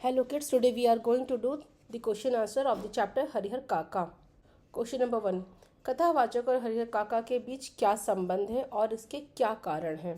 Hello kids, today we are going to do the question answer of the chapter Harihar काका. Question number 1. कथावाचक और हरिहर काका के बीच क्या संबंध है और इसके क्या कारण हैं?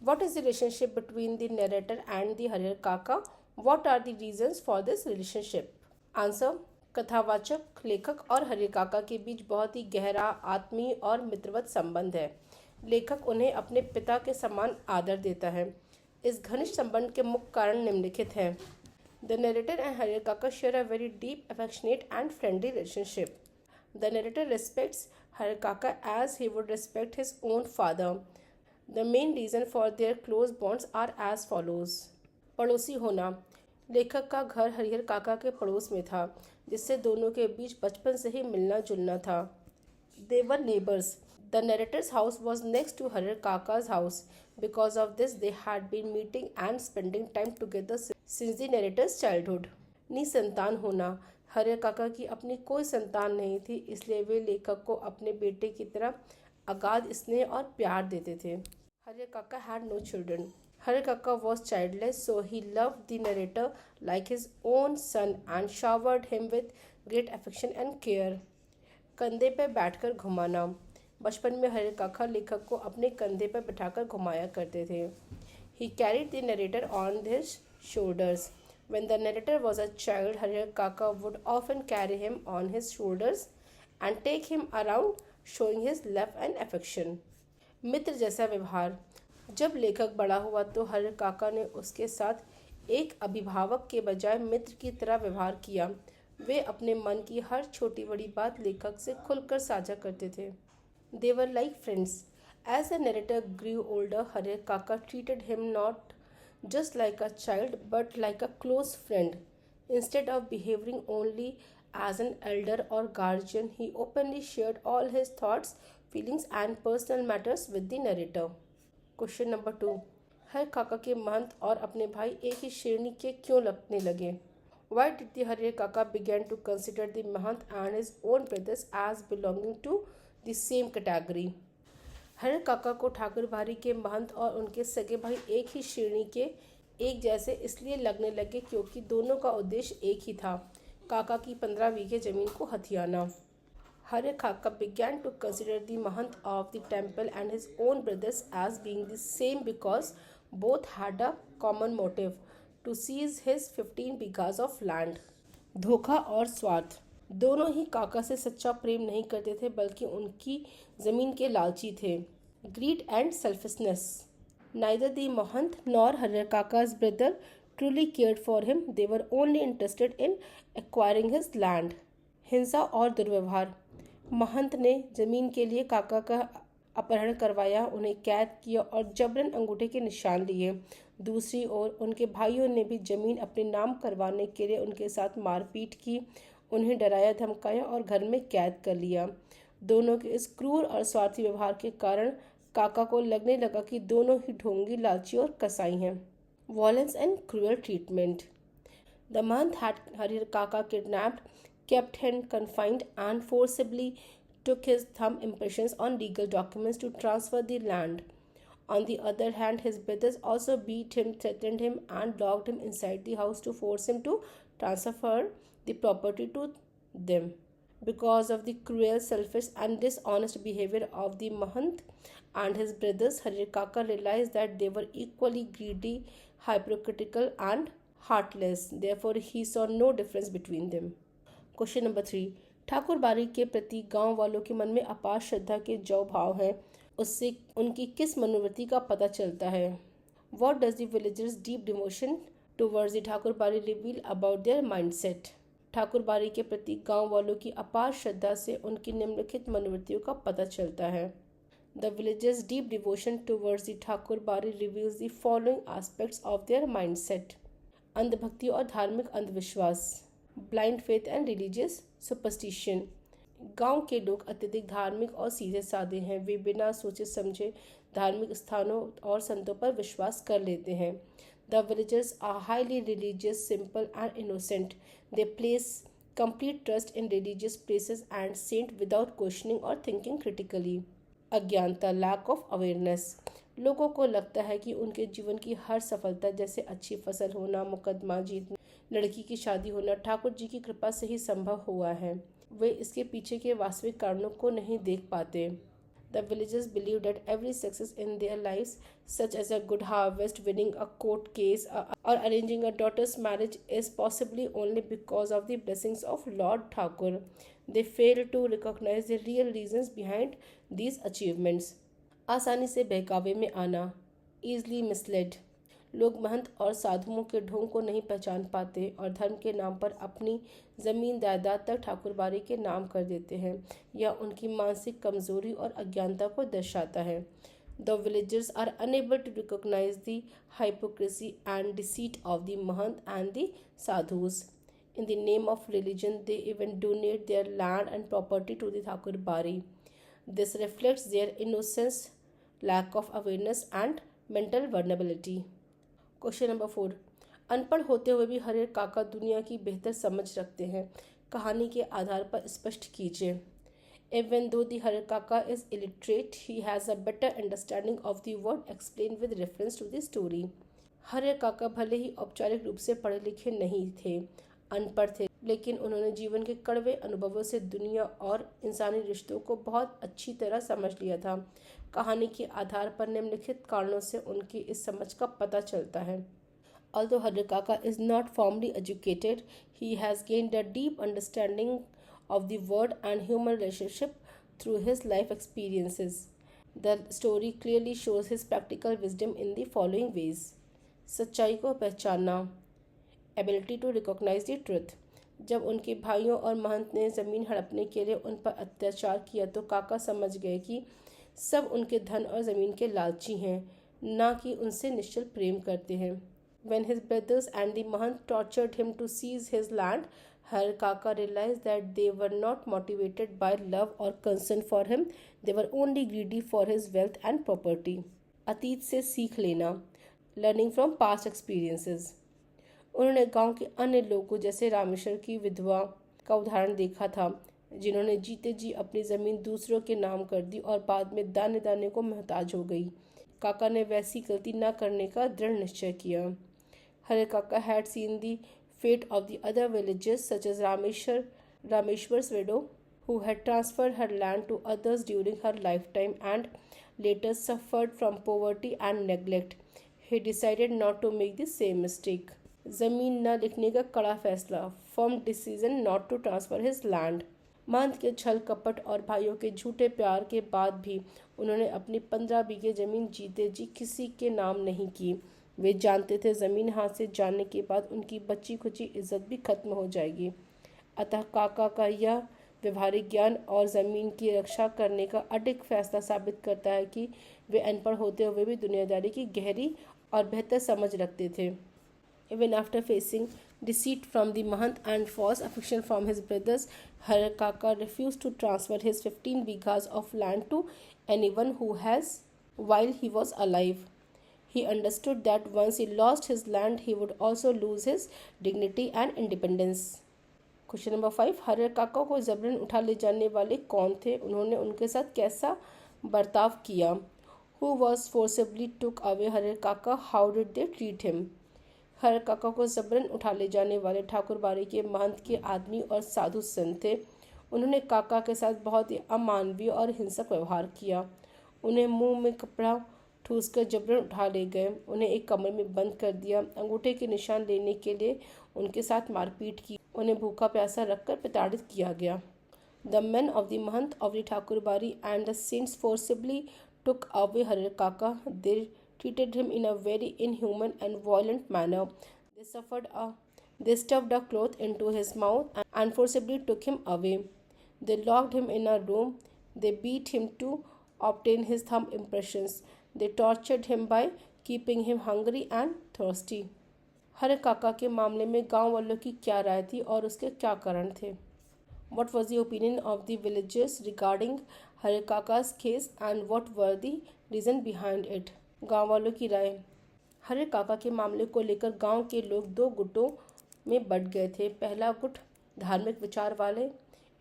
What is the relationship between the narrator and the Harihar काका? What are the reasons for this relationship? Answer. कथावाचक लेखक और हरिहर काका के बीच बहुत ही गहरा आत्मीय और मित्रवत संबंध है. लेखक उन्हें अपने पिता के समान आदर देता है. इस घनिष्ठ संबंध के मुख्य कारण निम्नलिखित हैं. The narrator and Harihar Kaka share a very deep, affectionate and friendly relationship. The narrator respects Harihar Kaka as he would respect his own father. The main reason for their close bonds are as follows. पड़ोसी होना. लेखक का घर हरिहर काका के पड़ोस में था, जिससे दोनों के बीच बचपन से ही मिलना जुलना था. They were neighbors. The narrator's house was next to Harihar Kaka's house. Because of this, they had been meeting and spending time together since the narrator's childhood. निसंतान होना. हरिहर काका की अपनी कोई संतान नहीं थी, इसलिए वे लेखक को अपने बेटे की तरह अगाध स्नेह और प्यार देते थे. हरिहर काका had no children. हरिहर काका was childless, so he loved the narrator like his own son and showered him with great affection and care. कंधे पर बैठकर घुमाना. बचपन में हरिहर काका लेखक को अपने कंधे पर बिठाकर घुमाया करते थे. He carried the narrator on his shoulders. When the narrator was a child, Harihar काका would often carry him on his shoulders and take him around, showing his love and affection. मित्र जैसा व्यवहार. जब लेखक बड़ा हुआ तो हरिहर काका ने उसके साथ एक अभिभावक के बजाय मित्र की तरह व्यवहार किया. वे अपने मन की हर छोटी बड़ी बात लेखक से खुलकर साझा करते थे. They were like friends. As the narrator grew older, Harihar Kaka treated him not just like a child but like a close friend. Instead of behaving only as an elder or guardian, he openly shared all his thoughts, feelings and personal matters with the narrator. Question number 2. Harihar काका के महंत और अपने भाई एक ही श्रेणी के क्यों लगने लगे? Why did the Harihar Kaka began to consider the mahant and his own brothers as belonging to the same category? Harihar काका को ठाकुर बाड़ी के महंत और उनके सगे भाई एक ही श्रेणी के एक जैसे इसलिए लगने लगे क्योंकि दोनों का उद्देश्य एक ही था, काका की 15 बीघे जमीन को हथियाना. हरिहर काका began to consider the mahant of the temple and his own brothers as being the same because both had a common motive to seize his 15 बीघास of land. धोखा और स्वार्थ. दोनों ही काका से सच्चा प्रेम नहीं करते थे बल्कि उनकी जमीन के लालची थे. Greed and selfishness. Neither the mahant nor Harihar Kaka's brother truly cared for him. They were only interested in acquiring his land. हिंसा और दुर्व्यवहार. महंत ने जमीन के लिए काका का अपहरण करवाया, उन्हें कैद किया और जबरन अंगूठे के निशान लिए. दूसरी ओर उनके भाइयों ने भी जमीन अपने नाम करवाने के लिए उनके साथ मारपीट की, उन्हें डराया धमकाया और घर में कैद कर लिया. दोनों के इस क्रूर और स्वार्थी व्यवहार के कारण काका को लगने लगा कि दोनों ही ढोंगी, लालची और कसाई हैं. Violence and cruel treatment. The month had Harihar Kaka kidnapped, kept him confined and forcibly took his thumb impressions on legal documents to transfer the land. On the other hand, his brothers also beat him, threatened him and locked him inside the house to force him to transfer the property to them. Because of the cruel, selfish and dishonest behavior of the mahant and his brothers, Harihar Kaka realized that they were equally greedy, hypocritical and heartless. Therefore, he saw no difference between them. Question number 3. Thakur बाड़ी के प्रति गांव वालों के मन में अपार श्रद्धा के जो भाव हैं, उससे उनकी किस मनोवृत्ति का पता चलता है? What does the villagers' deep devotion towards the Thakur बाड़ी reveal about their mindset? Thakur बाड़ी के प्रति गांव वालों की अपार श्रद्धा से उनकी निम्नलिखित मनोवृत्तियों का पता चलता है. The villagers' deep devotion towards the Thakur बाड़ी reveals the following aspects of their mindset. अंधभक्ति और धार्मिक अंधविश्वास. Blind faith and religious superstition. गांव के लोग अत्यधिक धार्मिक और सीधे साधे हैं. वे बिना सोचे समझे धार्मिक स्थानों और संतों पर विश्वास कर लेते हैं. The villagers are highly religious, simple and innocent. They place complete trust in religious places and saints without questioning or thinking critically. अज्ञानता, lack of awareness. लोगों को लगता है कि उनके जीवन की हर सफलता, जैसे अच्छी फसल होना, मुकदमा जीतना, लड़की की शादी होना, ठाकुर जी की कृपा से ही संभव हुआ है। वे इसके पीछे के वास्तविक कारणों को नहीं देख पाते। The villagers believe that every success in their lives, such as a good harvest, winning a court case, or arranging a daughter's marriage, is possibly only because of the blessings of Lord Thakur. They fail to recognize the real reasons behind these achievements. आसानी से बहकावे में आना, easily misled. लोग महंत और साधुओं के ढोंग को नहीं पहचान पाते और धर्म के नाम पर अपनी ज़मीन जायदाद तक ठाकुरबाड़ी के नाम कर देते हैं। यह उनकी मानसिक कमजोरी और अज्ञानता को दर्शाता है। The villagers are unable to recognize the hypocrisy and deceit of the mahant and the sadhus. In the name of religion, they even donate their land and property to the Thakurbari. This reflects their innocence, lack of awareness, and mental vulnerability. Question number 4। अनपढ़ होते हुए भी हरिहर काका दुनिया की बेहतर समझ रखते हैं। कहानी के आधार पर स्पष्ट कीजिए। Even though the Harir Kaka is illiterate, he has a better understanding of the word explained with reference to the story. Harihar काका भले ही औपचारिक रूप से पढ़े लिखे नहीं थे, अनपढ़ थे, लेकिन उन्होंने जीवन के कड़वे अनुभवों से दुनिया और इंसानी रिश्तों को बहुत अच्छी तरह समझ लिया था। कहानी के आधार पर निम्नलिखित कारणों से उनकी इस समझ का पता चलता है। Although Harir Kaka is not formally educated, he has gained a deep understanding of the world and human relationship through his life experiences. The story clearly shows his practical wisdom in the following ways. सच्चाई को पहचानना, ability to recognise the truth. जब उनके भाइयों और महंत ने ज़मीन हड़पने के लिए उन पर अत्याचार किया तो काका समझ गए कि सब उनके धन और ज़मीन के लालची हैं, ना कि उनसे निश्चल प्रेम करते हैं। When his brothers and the mahant tortured him to seize his land, Harir Kaka realized that they were not motivated by love or concern for him, they were only greedy for his wealth and property. अतीत से सीख लेना, learning from past experiences. उन्होंने गांव के अन्य लोगों जैसे रामेश्वर की विधवा का उदाहरण देखा था, जिन्होंने जीते जी अपनी ज़मीन दूसरों के नाम कर दी और बाद में दाने दाने को मोहताज हो गई। काका ने वैसी गलती न करने का दृढ़ निश्चय किया। हरिहर काका had seen the fate of the other villages such as Rameshwar's widow, who had transferred her land to others during her lifetime and later suffered from poverty and neglect. He decided not to make the same mistake. ज़मीन न लिखने का कड़ा फैसला, firm decision not to transfer his land. महंत के छल कपट और भाइयों के झूठे प्यार के बाद भी उन्होंने अपनी 15 बीघे ज़मीन जीते जी किसी के नाम नहीं की। वे जानते थे ज़मीन हाथ से जाने के बाद उनकी बची खुची इज्जत भी खत्म हो जाएगी। अतः काका का यह व्यवहारिक ज्ञान और ज़मीन की रक्षा करने का अडिग फैसला साबित करता है कि वे अनपढ़ होते हुए भी दुनियादारी की गहरी और बेहतर समझ रखते थे। Even after facing deceit from the mahant and false affection from his brothers, Harir Kaka refused to transfer his 15 bighas of land to anyone while he was alive. He understood that once he lost his land, he would also lose his dignity and independence. Question number 5। Harihar काका को जबरन उठा ले जाने वाले कौन थे? उन्होंने उनके साथ कैसा बर्ताव किया? Who was forcibly took away Harir Kaka? How did they treat him? Harihar काका को जबरन उठा ले जाने वाले ठाकुरबाड़ी के महंत के आदमी और साधु संत थे। उन्होंने काका के साथ बहुत ही अमानवीय और हिंसक व्यवहार किया। उन्हें मुंह में कपड़ा ठूसकर जबरन उठा ले गए, उन्हें एक कमरे में बंद कर दिया, अंगूठे के निशान लेने के लिए उनके साथ मारपीट की, उन्हें भूखा प्यासा रखकर प्रताड़ित किया गया। The men of the Mahant of the Thakurbari and the saints forcibly took away Harir Kaka. They treated him in a very inhuman and violent manner. They stuffed a cloth into his mouth and forcibly took him away. They locked him in a room. They beat him to obtain his thumb impressions. They tortured him by keeping him hungry and thirsty. Harihar काका के मामले में गांव वालों की क्या राय थी और उसके क्या कारण थे? What was the opinion of the villagers regarding Harir Kaka's case and what were the reason behind it? गांव वालों की राय। हरिहर काका के मामले को लेकर गांव के लोग 2 गुटों में बंट गए थे। पहला गुट धार्मिक विचार वाले,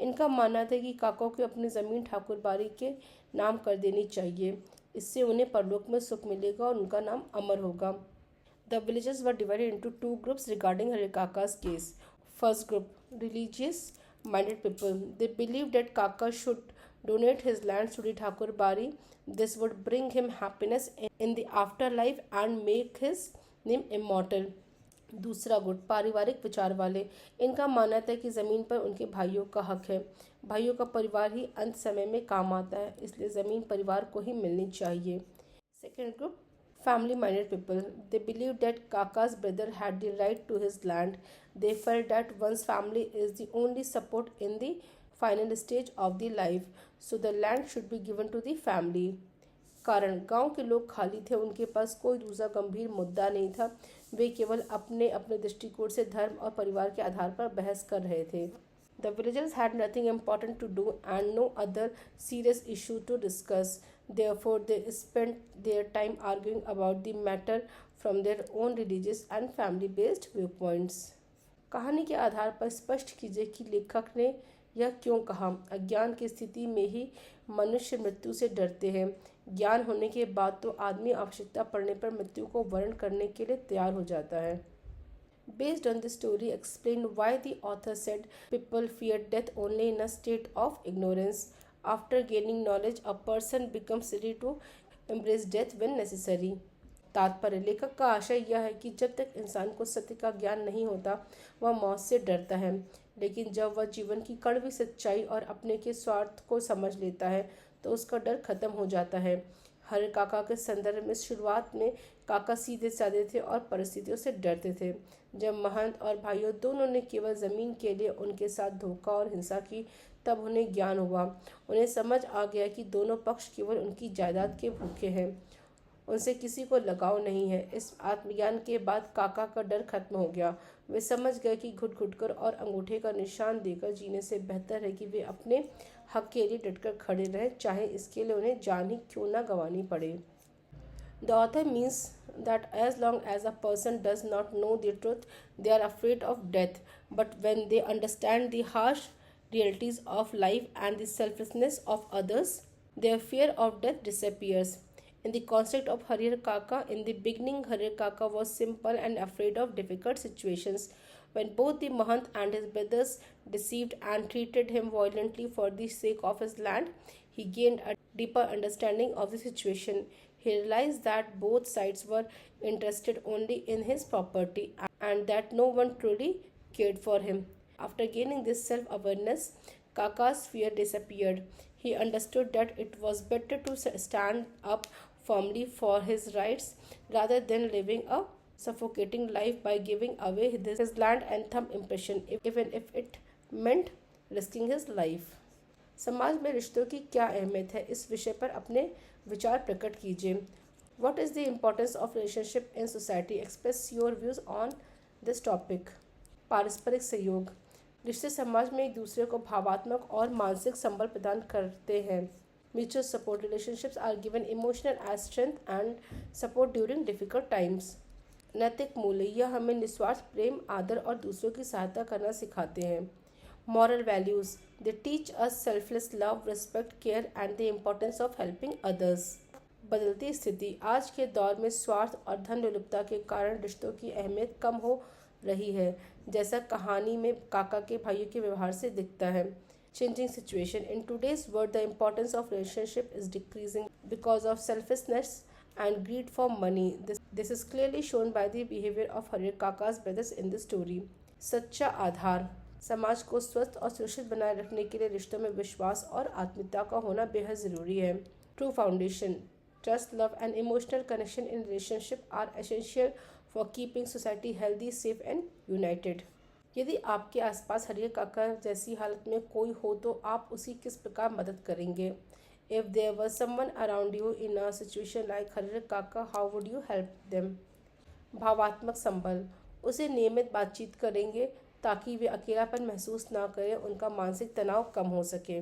इनका मानना था कि काका को अपनी ज़मीन ठाकुरबाड़ी के नाम कर देनी चाहिए। इससे उन्हें परलोक में सुख मिलेगा और उनका नाम अमर होगा। The villagers were divided into two groups regarding Harikaka's case. First group, religious-minded people. They believed that Kaka should donate his lands to the Thakur Bari. This would bring him happiness in the afterlife and make his name immortal. दूसरा गुट पारिवारिक विचार वाले। इनका मानना था कि ज़मीन पर उनके भाइयों का हक है। भाइयों का परिवार ही अंत समय में काम आता है, इसलिए ज़मीन परिवार को ही मिलनी चाहिए। Second group, family-minded people. They believed that Kaka's brother had the right to his land. They felt that one's family is the only support in the final stage of the life, so the land should be given to the family. कारण गांव के लोग खाली थे, उनके पास कोई दूसरा गंभीर मुद्दा नहीं था। वे केवल अपने अपने दृष्टिकोण से धर्म और परिवार के आधार पर बहस कर रहे थे। The villagers had nothing important to do and no other serious issue to discuss. Therefore, they spent their time arguing about the matter from their own religious and family-based viewpoints. कहानी के आधार पर स्पष्ट कीजिए कि लेखक ने यह क्यों कहा। अज्ञान की स्थिति में ही मनुष्य मृत्यु से डरते हैं। ज्ञान होने के बाद तो आदमी आवश्यकता पड़ने पर मृत्यु को वर्ण करने के लिए तैयार हो जाता है। Based on the story, explained why the author said people fear death only in a state of ignorance. After gaining knowledge, a person becomes ready to embrace death when necessary. तात्पर्य, लेखक का आशय यह है कि जब तक इंसान को सत्य का ज्ञान नहीं होता वह मौत से डरता है, लेकिन जब वह जीवन की कड़वी सच्चाई और अपने के स्वार्थ को समझ लेता है तो उसका डर खत्म हो जाता है। हरे काका के संदर्भ में शुरुआत में काका सीधे साधे थे और परिस्थितियों से डरते थे। जब महंत और भाइयों दोनों ने केवल ज़मीन के लिए उनके साथ धोखा और हिंसा की, तब उन्हें ज्ञान हुआ। उन्हें समझ आ गया कि दोनों पक्ष केवल उनकी जायदाद के भूखे हैं, उनसे किसी को लगाव नहीं है। इस आत्मज्ञान के बाद काका का डर खत्म हो गया। वे समझ गए कि घुट घुट कर और अंगूठे का निशान देकर जीने से बेहतर है कि वे अपने हक के लिए डटकर खड़े रहें, चाहे इसके लिए उन्हें जान ही क्यों ना गंवानी पड़े। The author means that as long as a person does not know the truth, they are afraid of death. But when they understand the harsh realities of life and the selflessness of others, their fear of death disappears. In the concept of Harir Kaka, in the beginning, Harir Kaka was simple and afraid of difficult situations. When both the Mahant and his brothers deceived and treated him violently for the sake of his land, he gained a deeper understanding of the situation. He realized that both sides were interested only in his property and that no one truly cared for him. After gaining this self-awareness, Kaka's fear disappeared. He understood that it was better to stand up firmly for his rights rather than living a suffocating life by giving away his land and thumb impression, even if it meant risking his life. समाज में रिश्तों की क्या अहमियत है, इस विषय पर अपने विचार प्रकट कीजिए। What is the importance of relationship in society? Express your views on this topic. पारस्परिक सहयोग, रिश्ते समाज में एक दूसरे को भावात्मक और मानसिक संबल प्रदान करते हैं। Mutual support, relationships are given emotional strength and support during difficult times. नैतिक मूल्य, यह हमें निस्वार्थ प्रेम, आदर और दूसरों की सहायता करना सिखाते हैं। Moral values, they teach us selfless love, respect, care and the importance of helping others. बदलती स्थिति, आज के दौर में स्वार्थ और धन लोलुपता के कारण रिश्तों की अहमियत कम हो रही है, जैसा कहानी में काका के भाइयों के व्यवहार से दिखता है। Changing situation, in today's world the importance of relationship is decreasing because of selfishness and greed for money. This is clearly shown by the behavior of Harir Kaka's brothers in the story. सच्चा आधार, समाज को स्वस्थ और सुरक्षित बनाए रखने के लिए रिश्तों में विश्वास और आत्मीयता का होना बेहद ज़रूरी है। True foundation, trust, love and emotional connection in relationship are essential for keeping society healthy, safe and united. यदि आपके आसपास हरियर काका जैसी हालत में कोई हो तो आप उसकी किस प्रकार मदद करेंगे? If there was someone around you in a situation like हरियर काका, how would you help them? भावात्मक संबल, उसे नियमित बातचीत करेंगे ताकि वे अकेलापन महसूस ना करें, उनका मानसिक तनाव कम हो सके।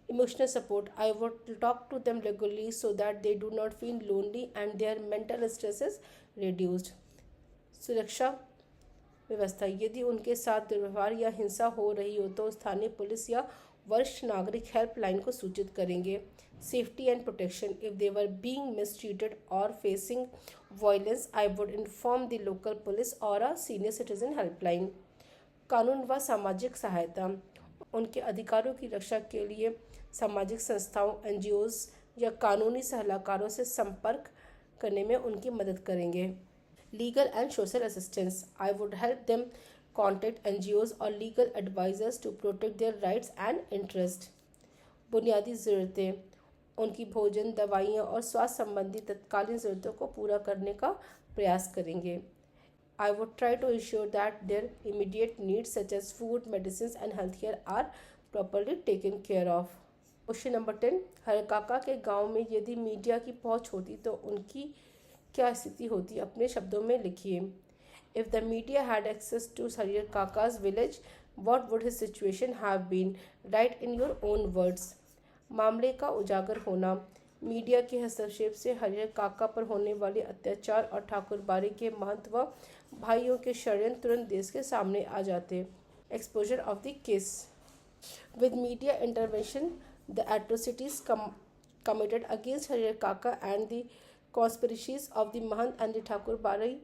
Emotional support, I would talk to them regularly so that they do not feel lonely and their mental stress is reduced. सुरक्षा व्यवस्था, यदि उनके साथ दुर्व्यवहार या हिंसा हो रही हो तो स्थानीय पुलिस या वरिष्ठ नागरिक हेल्पलाइन को सूचित करेंगे। Safety and protection, if they were being mistreated और facing violence, I would inform the local police और अ सीनियर सिटीजन हेल्पलाइन। कानून व सामाजिक सहायता, उनके अधिकारों की रक्षा के लिए सामाजिक संस्थाओं, एनजीओज या कानूनी सलाहकारों से संपर्क करने में उनकी मदद करेंगे। Legal and social assistance, I would help them contact NGOs और legal advisers to protect their rights and interest. बुनियादी ज़रूरतें, उनकी भोजन, दवाइयाँ और स्वास्थ्य संबंधी तत्कालीन ज़रूरतों को पूरा करने का प्रयास करेंगे। I would try to ensure that their immediate needs such as food, medicines and healthcare are properly taken care of. Question number 10, Harihar काका के गांव में यदि मीडिया की पहुंच होती तो उनकी क्या स्थिति होती, अपने शब्दों में लिखिए। If the media had access to Harihar काका's village, what would his situation have been? Write in your own words. मामले का उजागर होना, मीडिया के हस्तक्षेप से हरिहर काका पर होने वाले अत्याचार और ठाकुरबाड़ी के महंत व भाइयों के षड्यंत्र तुरंत देश के सामने आ जाते। Exposure of the case, with media intervention the atrocities committed against Harihar काका and the conspiracies of the Mahant and the Thakurbari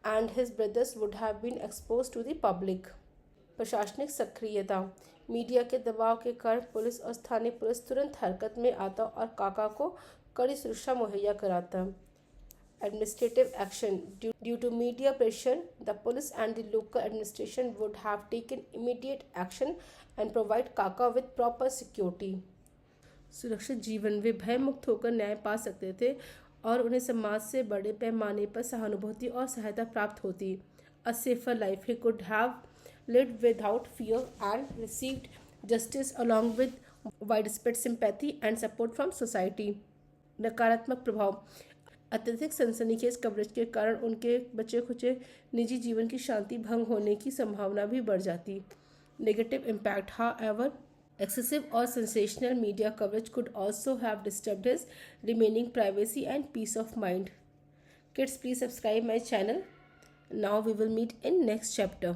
and his brothers would have been exposed to the public. प्रशासनिक सक्रियता, मीडिया के दबाव के कारण police और स्थानीय police तुरंत हरकत में आता और काका को कड़ी सुरक्षा मुहैया कराता। Administrative action, due to media pressure, the police and the local administration would have taken immediate action and provide Kaka with proper security. सुरक्षित जीवन, वे भय मुक्त होकर न्याय पा सकते थे और उन्हें समाज से बड़े पैमाने पर सहानुभूति और सहायता प्राप्त होती। A safer life, he could have lived without fear and received justice along with widespread sympathy and support from society. नकारात्मक प्रभाव, अत्यधिक सनसनीखेज कवरेज के कारण उनके बचे खुचे निजी जीवन की शांति भंग होने की संभावना भी बढ़ जाती। Negative impact, however excessive or sensational media coverage could also have disturbed his remaining privacy and peace of mind. Kids, please subscribe my channel. Now we will meet in next chapter.